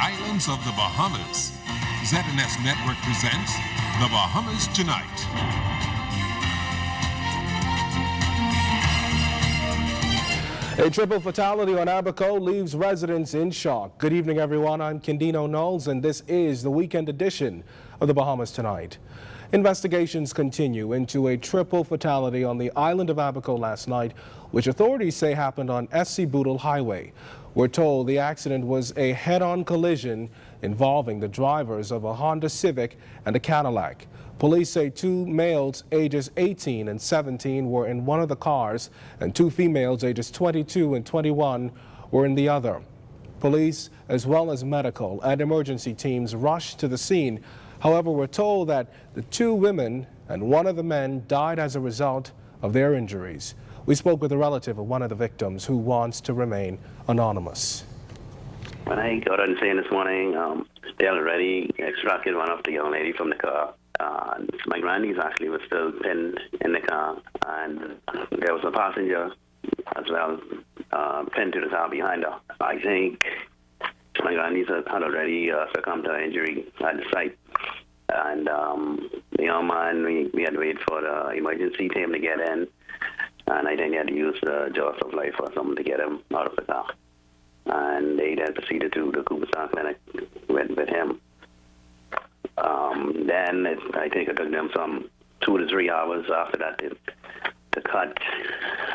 islands of the Bahamas. ZNS Network presents The Bahamas Tonight. A triple fatality on Abaco leaves residents in shock. Good evening, everyone. I'm Kendino Knowles, and this is the weekend edition of The Bahamas Tonight. Investigations continue into a triple fatality on the island of Abaco last night, which authorities say happened on SC Boodle Highway. We're told the accident was a head-on collision involving the drivers of a Honda Civic and a Cadillac. Police say two males ages 18 and 17 were in one of the cars, and two females ages 22 and 21 were in the other. Police, as well as medical and emergency teams, rushed to the scene. However, we're told that the two women and one of the men died as a result of their injuries. We spoke with a relative of one of the victims who wants to remain anonymous. When I got on scene this morning, they already extracted one of the young lady from the car. My grannies actually was still pinned in the car, and there was a passenger as well pinned to the car behind her. I think my grannies had already succumbed to injury at the site. And the young man, we had to wait for the emergency team to get in, and I think they had to use the jaws of life or something to get him out of the car. And they then proceeded to the Cooperstown Clinic with him. Then I think it took them some 2 to 3 hours after that to cut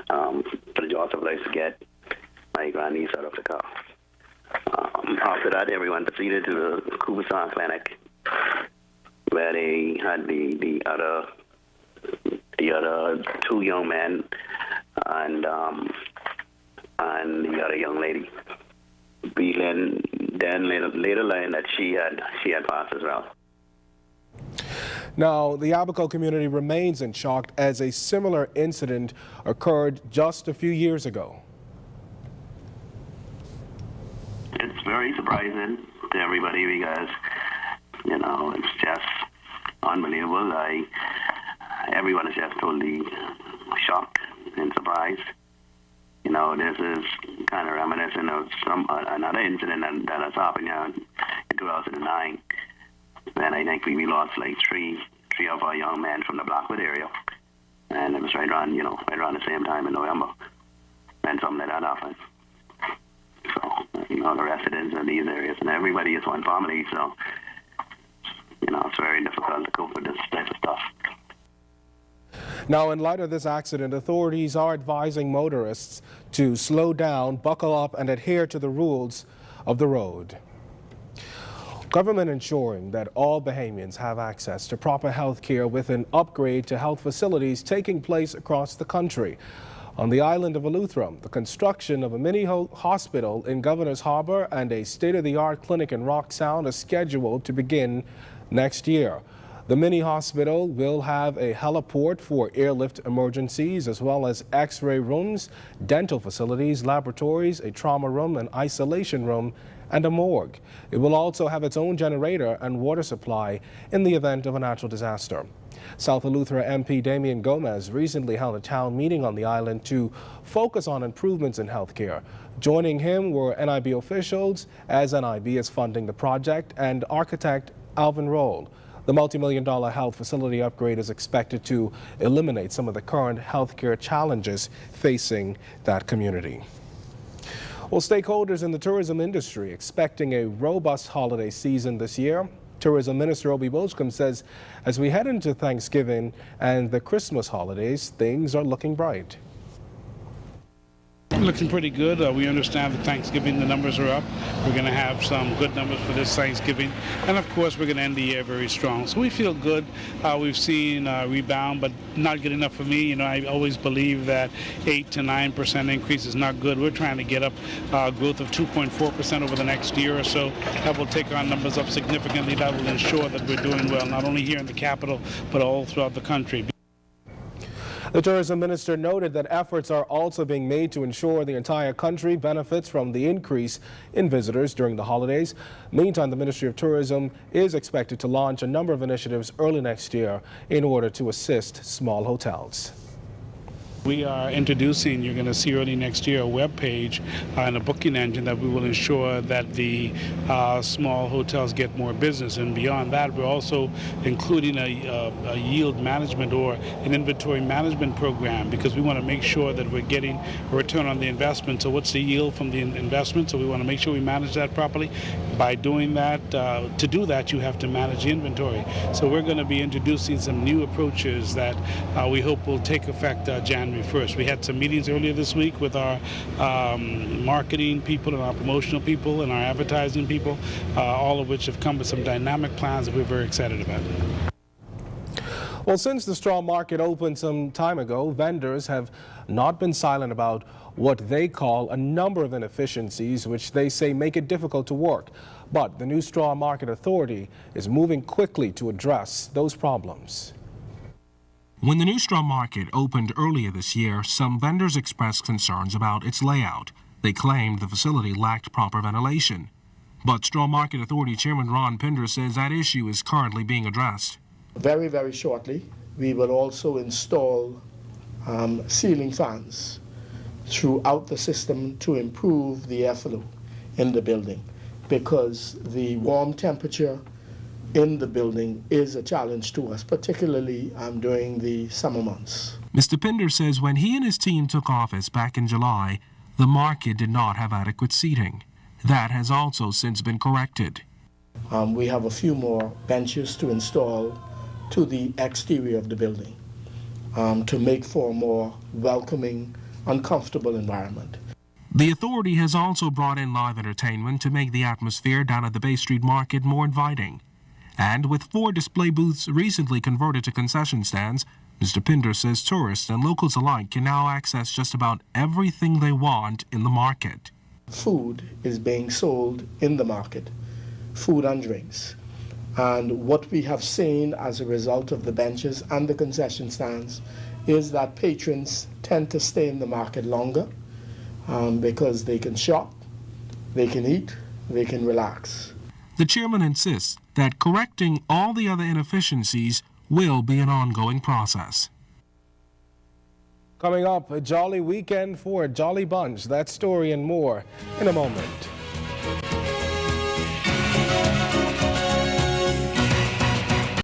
for the jaws of life to get my grannies out of the car. After that, everyone proceeded to the Cooperstown Clinic, where they had the other two young men and the other young lady. We then later learned that she had passed as well. Now, the Abaco community remains in shock as a similar incident occurred just a few years ago. It's very surprising to everybody because, you know, it's just unbelievable. Everyone is just totally shocked and surprised. You know, this is kind of reminiscent of another incident that has happened in 2009. And I think we lost like three of our young men from the Blackwood area. And it was right around the same time in November. And something like that happened. So, you know, the residents in these areas, and everybody is one family, so, you know, it's very difficult to cope with this type of stuff. Now, in light of this accident, authorities are advising motorists to slow down, buckle up, and adhere to the rules of the road. Government ensuring that all Bahamians have access to proper health care with an upgrade to health facilities taking place across the country. On the island of Eleuthera, the construction of a mini hospital in Governor's Harbor and a state-of-the-art clinic in Rock Sound is scheduled to begin next year. The mini hospital will have a heliport for airlift emergencies, as well as x-ray rooms, dental facilities, laboratories, a trauma room, an isolation room, and a morgue. It will also have its own generator and water supply in the event of a natural disaster. South Eleuthera MP Damian Gomez recently held a town meeting on the island to focus on improvements in health care. Joining him were NIB officials, as NIB is funding the project, and architect Alvin Roll. The multi-million-dollar health facility upgrade is expected to eliminate some of the current healthcare challenges facing that community. Well, stakeholders in the tourism industry expecting a robust holiday season this year. Tourism Minister Obi Bulchcombe says as we head into Thanksgiving and the Christmas holidays, things are looking bright. Looking pretty good. We understand that Thanksgiving, the numbers are up. We're going to have some good numbers for this Thanksgiving. And of course, we're going to end the year very strong. So we feel good. We've seen a rebound, but not good enough for me. You know, I always believe that 8 to 9% increase is not good. We're trying to get up growth of 2.4% over the next year or so. That will take our numbers up significantly. That will ensure that we're doing well, not only here in the capital, but all throughout the country. The tourism minister noted that efforts are also being made to ensure the entire country benefits from the increase in visitors during the holidays. Meantime, the Ministry of Tourism is expected to launch a number of initiatives early next year in order to assist small hotels. We are introducing, you're going to see early next year, a web page and a booking engine that we will ensure that the small hotels get more business. And beyond that, we're also including a yield management or an inventory management program, because we want to make sure that we're getting a return on the investment. So what's the yield from the investment? So we want to make sure we manage that properly. By doing that, to do that, you have to manage the inventory. So we're going to be introducing some new approaches that we hope will take effect January 1st. We had some meetings earlier this week with our marketing people and our promotional people and our advertising people, all of which have come with some dynamic plans that we're very excited about. Well, since the straw market opened some time ago, vendors have not been silent about what they call a number of inefficiencies which they say make it difficult to work. But the new Straw Market Authority is moving quickly to address those problems. When the new straw market opened earlier this year, some vendors expressed concerns about its layout. They claimed the facility lacked proper ventilation. But Straw Market Authority Chairman Ron Pinder says that issue is currently being addressed. Very, very shortly, we will also install ceiling fans throughout the system to improve the airflow in the building, because the warm temperature in the building is a challenge to us, particularly during the summer months. Mr. Pinder says when he and his team took office back in July, the market did not have adequate seating. That has also since been corrected. We have a few more benches to install to the exterior of the building to make for a more welcoming, uncomfortable environment. The authority has also brought in live entertainment to make the atmosphere down at the Bay Street Market more inviting. And with 4 display booths recently converted to concession stands, Mr. Pinder says tourists and locals alike can now access just about everything they want in the market. Food is being sold in the market, food and drinks. And what we have seen as a result of the benches and the concession stands is that patrons tend to stay in the market longer because they can shop, they can eat, they can relax. The chairman insists that correcting all the other inefficiencies will be an ongoing process. Coming up, a jolly weekend for a jolly bunch. That story and more in a moment.